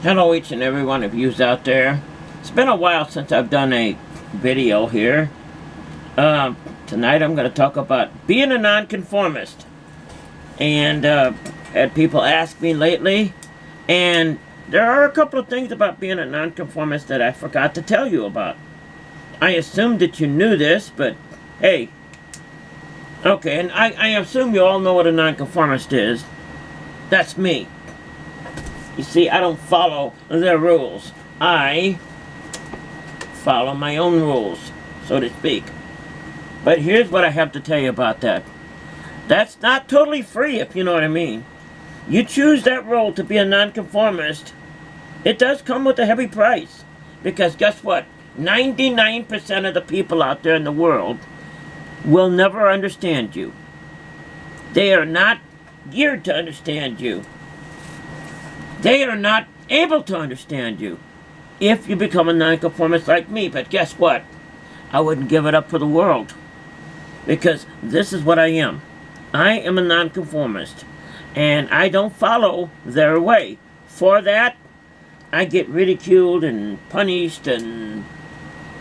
Hello each and every one of yous out there. It's been a while since I've done a video here. Tonight I'm going to talk about being a nonconformist. And had people ask me lately, and there are a couple of things about being a nonconformist that I forgot to tell you about. I assumed that you knew this, but hey. Okay, and I assume you all know what a nonconformist is. That's me. You see, I don't follow their rules. I follow my own rules, so to speak. But here's what I have to tell you about that. That's not totally free, if you know what I mean. You choose that role to be a nonconformist, it does come with a heavy price. Because guess what? 99% of the people out there in the world will never understand you. They are not geared to understand you. They are not able to understand you if you become a nonconformist like me. But guess what? I wouldn't give it up for the world. Because this is what I am. I am a nonconformist. And I don't follow their way. For that, I get ridiculed and punished and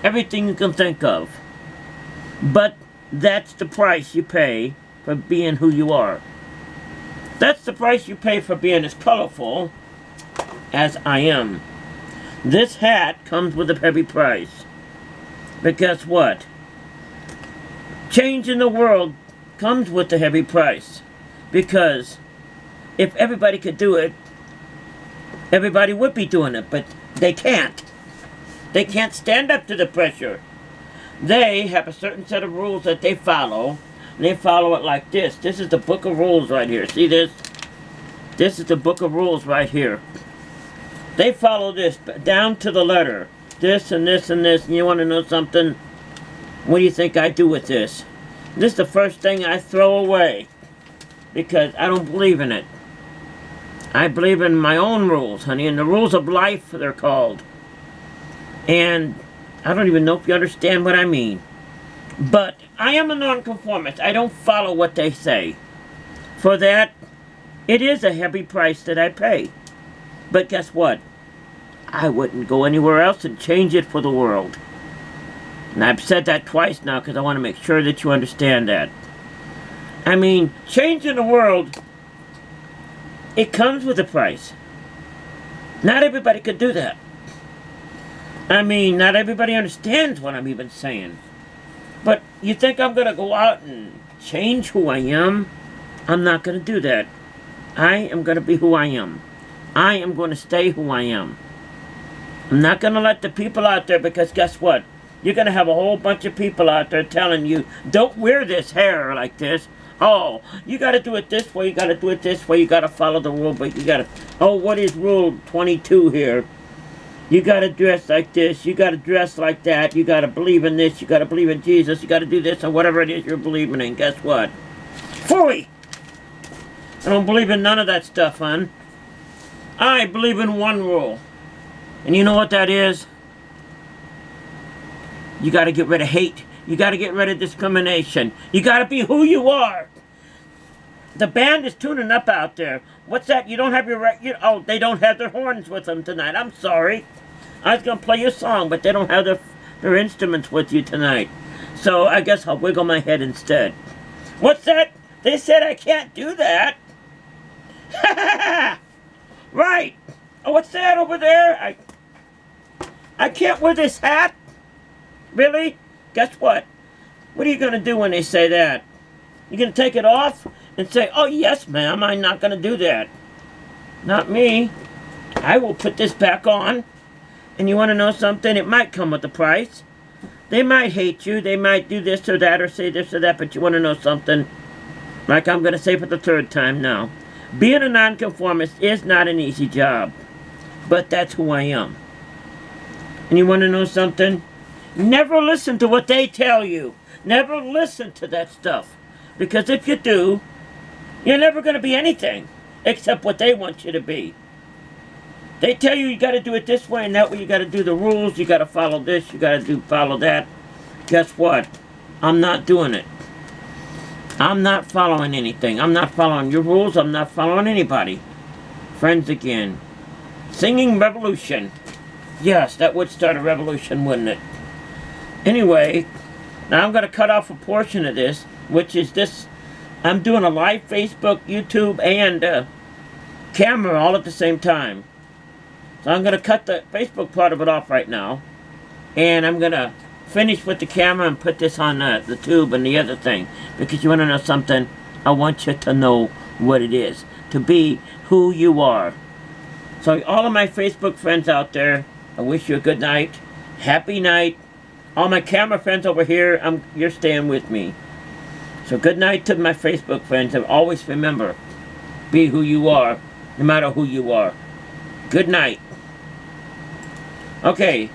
everything you can think of. But that's the price you pay for being who you are. That's the price you pay for being as colorful as I am. This hat comes with a heavy price. But guess what? Change in the world comes with a heavy price. Because if everybody could do it, everybody would be doing it. But they can't. They can't stand up to the pressure. They have a certain set of rules that they follow. And they follow it like this. This is the book of rules right here. See this? This is the book of rules right here. They follow this down to the letter. This and this and this. And you want to know something? What do you think I do with this? This is the first thing I throw away. Because I don't believe in it. I believe in my own rules, honey. And the rules of life, they're called. And I don't even know if you understand what I mean. But I am a nonconformist. I don't follow what they say. For that, it is a heavy price that I pay. But guess what? I wouldn't go anywhere else and change it for the world. And I've said that twice now because I want to make sure that you understand that. I mean, changing the world, it comes with a price. Not everybody could do that. I mean, not everybody understands what I'm even saying. But you think I'm going to go out and change who I am? I'm not going to do that. I am going to be who I am. I am going to stay who I am. I'm not going to let the people out there, because guess what? You're going to have a whole bunch of people out there telling you, don't wear this hair like this. Oh, you got to do it this way, you got to do it this way, you got to follow the rule, but you got to, oh, what is rule 22 here? You got to dress like this, you got to dress like that, you got to believe in this, you got to believe in Jesus, you got to do this, or whatever it is you're believing in. Guess what? Phooey! I don't believe in none of that stuff, hon. I believe in one rule. And you know what that is? You got to get rid of hate. You got to get rid of discrimination. You got to be who you are. The band is tuning up out there. What's that? You don't have your right... Oh, they don't have their horns with them tonight. I'm sorry. I was going to play your song, but they don't have their instruments with you tonight. So I guess I'll wiggle my head instead. What's that? They said I can't do that. Right. Oh, what's that over there? I can't wear this hat? Really? Guess what? What are you going to do when they say that? You're going to take it off and say, oh, yes, ma'am, I'm not going to do that. Not me. I will put this back on. And you want to know something? It might come with a price. They might hate you. They might do this or that or say this or that. But you want to know something? Like I'm going to say for the third time now. Being a nonconformist is not an easy job. But that's who I am. And you want to know something? Never listen to what they tell you. Never listen to that stuff. Because if you do, you're never going to be anything except what they want you to be. They tell you got to do it this way and that way. You got to do the rules. You got to follow this. You got to follow that. Guess what? I'm not doing it. I'm not following anything. I'm not following your rules. I'm not following anybody. Friends again. Singing revolution. Yes, that would start a revolution, wouldn't it? Anyway, now I'm going to cut off a portion of this, which is this. I'm doing a live Facebook, YouTube, and camera all at the same time. So I'm going to cut the Facebook part of it off right now. And I'm going to finish with the camera and put this on the tube and the other thing. Because you want to know something? I want you to know what it is. To be who you are. So all of my Facebook friends out there, I wish you a good night. Happy night. All my camera friends over here, you're staying with me. So good night to my Facebook friends. And always remember, be who you are, no matter who you are. Good night. Okay,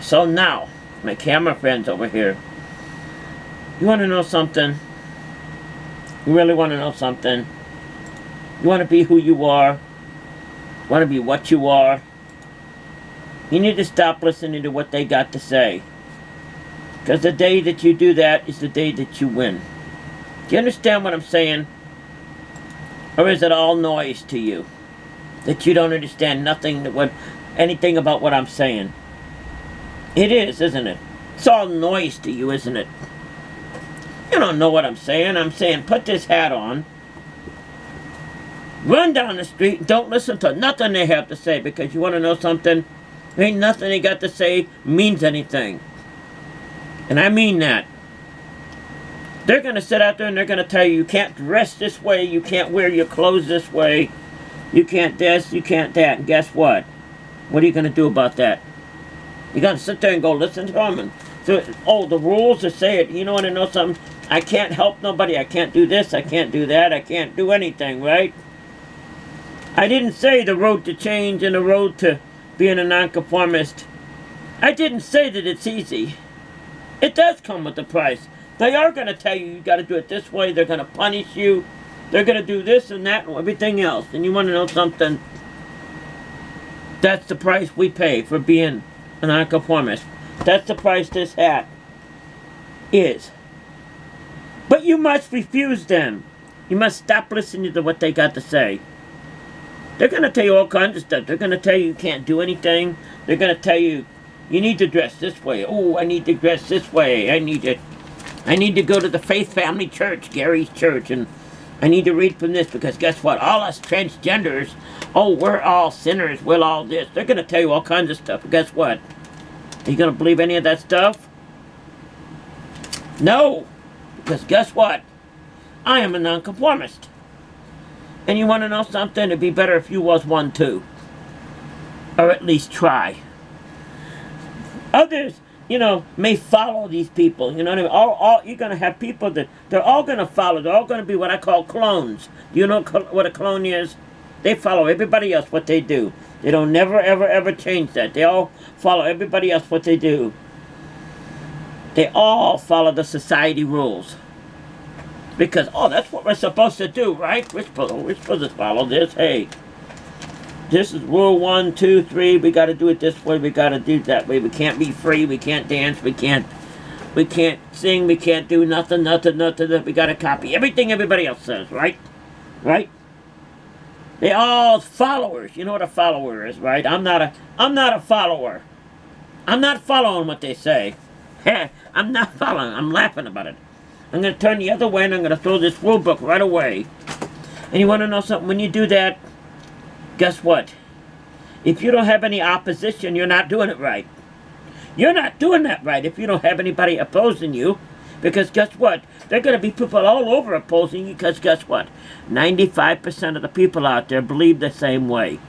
so now, my camera friends over here, you want to know something? You really want to know something? You want to be who you are? Want to be what you are? You need to stop listening to what they got to say. Because the day that you do that is the day that you win. Do you understand what I'm saying? Or is it all noise to you? That you don't understand anything about what I'm saying? It is, isn't it? It's all noise to you, isn't it? You don't know what I'm saying. I'm saying put this hat on. Run down the street and don't listen to nothing they have to say, because you want to know something? Ain't nothing they got to say means anything. And I mean that. They're going to sit out there and they're going to tell you, you can't dress this way, you can't wear your clothes this way, you can't this, you can't that. And guess what? What are you going to do about that? You're going to sit there and go listen to them. And so, the rules to say it. You know what I know something? I can't help nobody. I can't do this. I can't do that. I can't do anything, right? I didn't say the road to change and the road to being a nonconformist. I didn't say that it's easy. It does come with a price. They are going to tell you got to do it this way. They're going to punish you. They're going to do this and that and everything else. And you want to know something? That's the price we pay for being a nonconformist. That's the price this hat is. But you must refuse them. You must stop listening to what they got to say. They're going to tell you all kinds of stuff. They're going to tell you you can't do anything. They're going to tell you, you need to dress this way. Oh, I need to dress this way. I need to go to the Faith Family Church, Gary's church, and I need to read from this, because guess what? All us transgenders, we're all sinners, we're all this. They're going to tell you all kinds of stuff. But guess what? Are you going to believe any of that stuff? No. Because guess what? I am a nonconformist. And you want to know something? It'd be better if you was one too. Or at least try. Others, may follow these people. You know what I mean? All you're going to have people that they're all going to follow. They're all going to be what I call clones. Do you know what a clone is? They follow everybody else what they do. They don't never, ever, ever change that. They all follow everybody else what they do. They all follow the society rules. Because, that's what we're supposed to do, right? We're supposed to follow this. Hey, this is rule 1, 2, 3. We got to do it this way. We got to do it that way. We can't be free. We can't dance. We can't sing. We can't do nothing. We got to copy everything everybody else says, right? Right? They all followers. You know what a follower is, right? I'm not a follower. I'm not following what they say. I'm not following. I'm laughing about it. I'm going to turn the other way and I'm going to throw this rule book right away. And you want to know something? When you do that, guess what? If you don't have any opposition, you're not doing it right. You're not doing that right if you don't have anybody opposing you. Because guess what? There are going to be people all over opposing you, because guess what? 95% of the people out there believe the same way.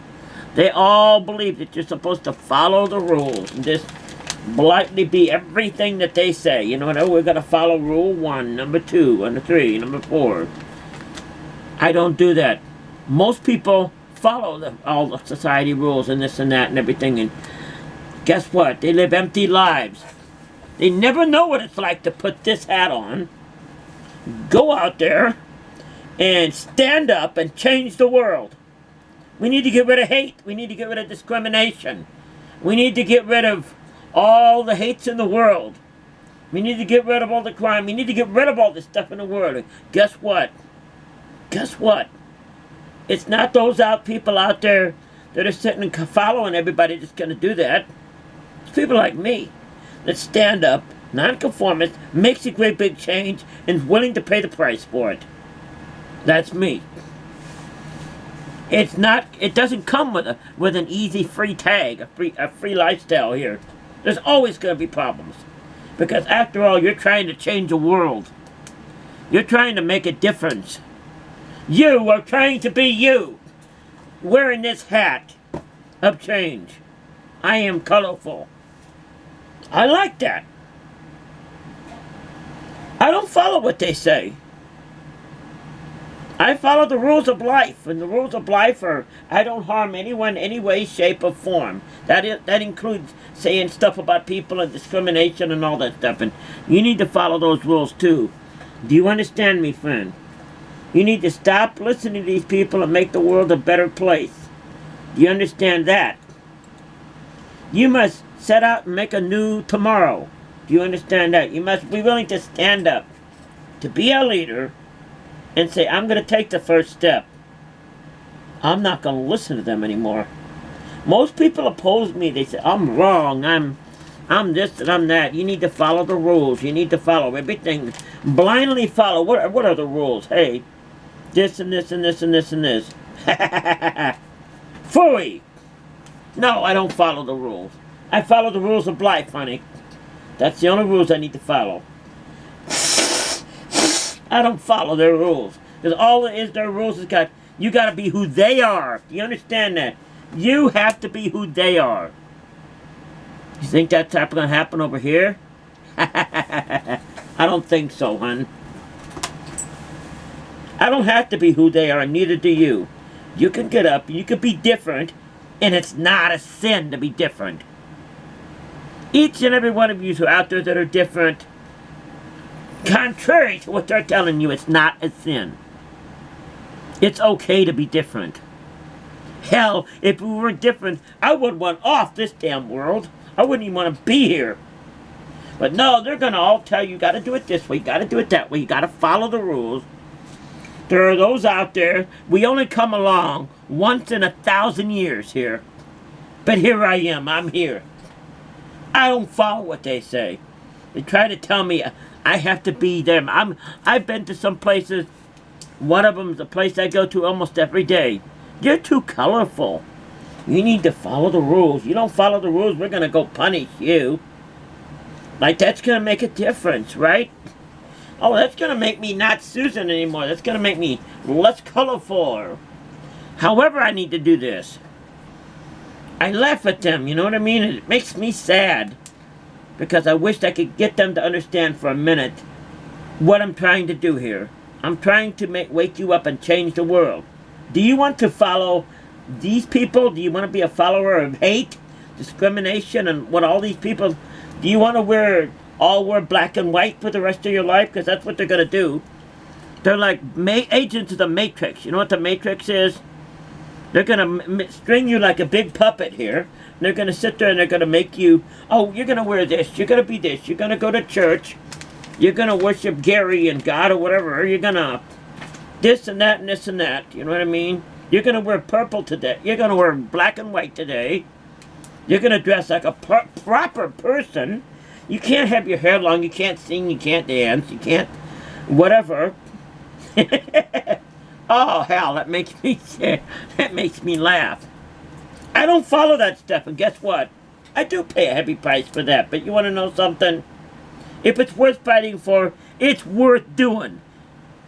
They all believe that you're supposed to follow the rules and just blithely be everything that they say. You know what? We're going to follow rule 1, number 2, number 3, number 4. I don't do that. Most people follow all the society rules and this and that and everything. And guess what? They live empty lives. They never know what it's like to put this hat on, go out there, and stand up and change the world. We need to get rid of hate. We need to get rid of discrimination. We need to get rid of all the hates in the world. We need to get rid of all the crime. We need to get rid of all this stuff in the world. And guess what? Guess what? It's not those people out there that are sitting and following everybody that's going to do that. It's people like me that stand up, non-conformist, makes a great big change, and is willing to pay the price for it. That's me. It's not. It doesn't come with an easy free tag, a free lifestyle here. There's always going to be problems, because after all, you're trying to change the world. You're trying to make a difference. You are trying to be you, wearing this hat of change. I am colorful. I like that. I don't follow what they say. I follow the rules of life, and the rules of life are I don't harm anyone in any way, shape, or form. That includes saying stuff about people and discrimination and all that stuff, and you need to follow those rules too. Do you understand me, friend? You need to stop listening to these people and make the world a better place. Do you understand that? You must set out and make a new tomorrow. Do you understand that? You must be willing to stand up, to be a leader, and say, I'm going to take the first step. I'm not going to listen to them anymore. Most people oppose me. They say, I'm wrong. I'm this and I'm that. You need to follow the rules. You need to follow everything. Blindly follow. What are the rules? Hey, this and this and this and this and this. Phooey! No, I don't follow the rules. I follow the rules of life, honey. That's the only rules I need to follow. I don't follow their rules. Because all it is their rules is you got to be who they are. Do you understand that? You have to be who they are. You think that's going to happen over here? I don't think so, hon. I don't have to be who they are, and neither do you. You can get up, you can be different, and it's not a sin to be different. Each and every one of you who are out there that are different, contrary to what they're telling you, it's not a sin. It's okay to be different. Hell, if we were different, I would want off this damn world. I wouldn't even want to be here. But no, they're going to all tell you, you got to do it this way, you got to do it that way, you got to follow the rules. There are those out there, we only come along once in 1,000 years here. But here I am, I'm here. I don't follow what they say. They try to tell me I have to be them. I've been to some places. One of them is a place I go to almost every day. You're too colorful. You need to follow the rules. You don't follow the rules, we're going to go punish you. Like, that's going to make a difference, right? Oh, that's going to make me not Susan anymore. That's going to make me less colorful. However I need to do this. I laugh at them, you know what I mean? It makes me sad. Because I wish I could get them to understand for a minute what I'm trying to do here. I'm trying to wake you up and change the world. Do you want to follow these people? Do you want to be a follower of hate, discrimination, and what all these people... Do you want to all wear black and white for the rest of your life? Because that's what they're going to do. They're like agents of the Matrix. You know what the Matrix is? They're going to string you like a big puppet here. And they're going to sit there and they're going to make you, oh, you're going to wear this. You're going to be this. You're going to go to church. You're going to worship Gary and God or whatever. You're going to this and that and this and that. You know what I mean? You're going to wear purple today. You're going to wear black and white today. You're going to dress like a proper person. You can't have your hair long. You can't sing. You can't dance. You can't whatever. Oh, hell, that makes me laugh. I don't follow that stuff, and guess what? I do pay a heavy price for that, but you want to know something? If it's worth fighting for, it's worth doing.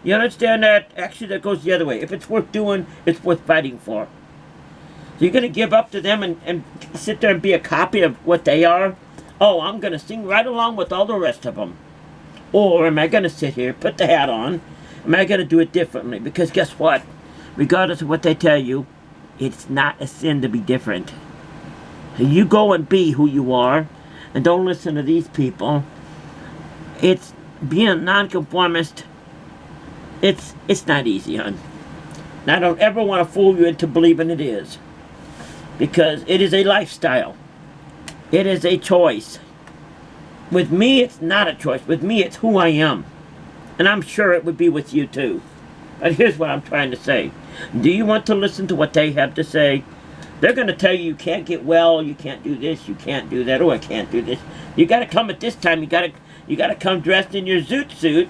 You understand that? Actually, that goes the other way. If it's worth doing, it's worth fighting for. So you're going to give up to them and sit there and be a copy of what they are? Oh, I'm going to sing right along with all the rest of them. Or am I going to sit here, put the hat on? Am I going to do it differently? Because guess what? Regardless of what they tell you, it's not a sin to be different. So you go and be who you are, and don't listen to these people. It's being a nonconformist. It's not easy, hon. And I don't ever want to fool you into believing it is. Because it is a lifestyle. It is a choice. With me, it's not a choice. With me, it's who I am. And I'm sure it would be with you too. But here's what I'm trying to say. Do you want to listen to what they have to say? They're going to tell you you can't get well, you can't do this, you can't do that, oh, I can't do this. You got to come at this time. You got to come dressed in your zoot suit.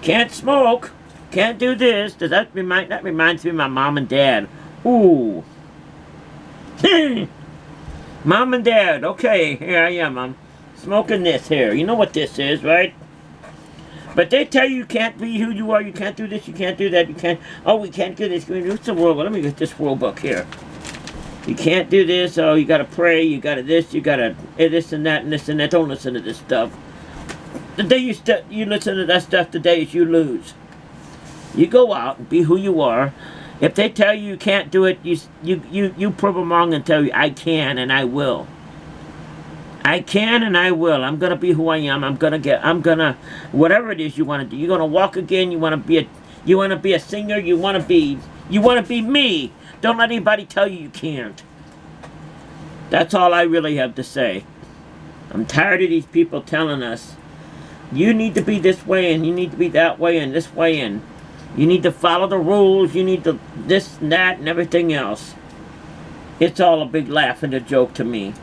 Can't smoke. Can't do this. That reminds me of my mom and dad. Ooh. Mom and Dad. Okay, here I am. I'm smoking this here. You know what this is, right? But they tell you can't be who you are. You can't do this. You can't do that. You can't. Oh, we can't do this. What's the world? Let me get this world book here. You can't do this. Oh, you gotta pray. You gotta this. You gotta this and that and this and that. Don't listen to this stuff. The day you listen to that stuff, the day is you lose. You go out and be who you are. If they tell you you can't do it, you prove them wrong and tell you I can and I will. I can and I will. I'm gonna be who I am. I'm gonna whatever it is you want to do. You're gonna walk again. You want to be a singer. You want to be me. Don't let anybody tell you you can't. That's all I really have to say. I'm tired of these people telling us, you need to be this way and you need to be that way and this way and you need to follow the rules, you need to this and that and everything else. It's all a big laugh and a joke to me.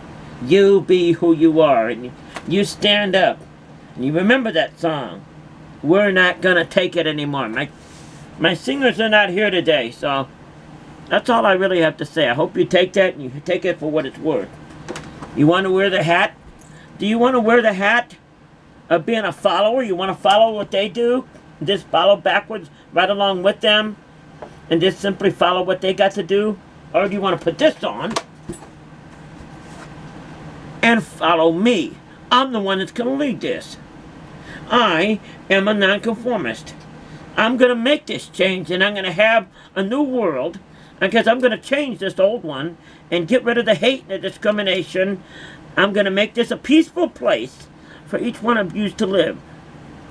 You be who you are and you stand up. And you remember that song. We're not gonna take it anymore. My singers are not here today, so that's all I really have to say. I hope you take that and you take it for what it's worth. You want to wear the hat? Do you want to wear the hat of being a follower? You want to follow what they do? Just follow backwards right along with them? And just simply follow what they got to do? Or do you want to put this on and follow me? I'm the one that's going to lead this. I am a nonconformist. I'm going to make this change and I'm going to have a new world. Because I'm going to change this old one and get rid of the hate and the discrimination. I'm going to make this a peaceful place for each one of you to live.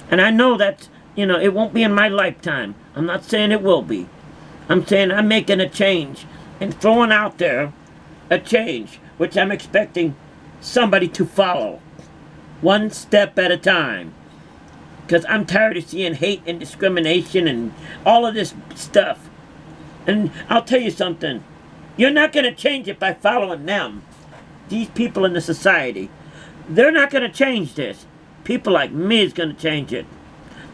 And I know that, it won't be in my lifetime. I'm not saying it will be. I'm saying I'm making a change and throwing out there a change, which I'm expecting somebody to follow. One step at a time. Because I'm tired of seeing hate and discrimination and all of this stuff. And I'll tell you something. You're not going to change it by following them. These people in the society. They're not going to change this. People like me is going to change it.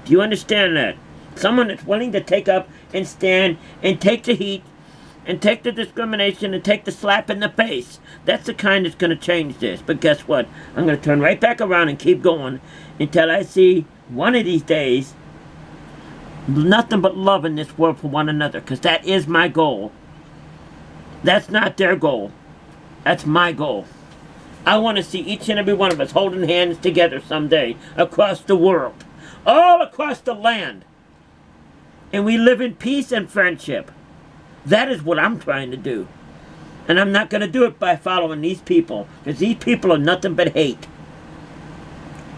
Do you understand that? Someone that's willing to take up and stand and take the heat and take the discrimination and take the slap in the face. That's the kind that's going to change this. But guess what? I'm going to turn right back around and keep going until I see one of these days nothing but love in this world for one another, because that is my goal. That's not their goal. That's my goal. I want to see each and every one of us holding hands together someday across the world, all across the land, and we live in peace and friendship. That is what I'm trying to do. And I'm not going to do it by following these people, because these people are nothing but hate.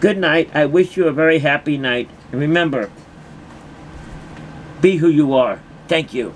Good night. I wish you a very happy night. And remember, be who you are. Thank you.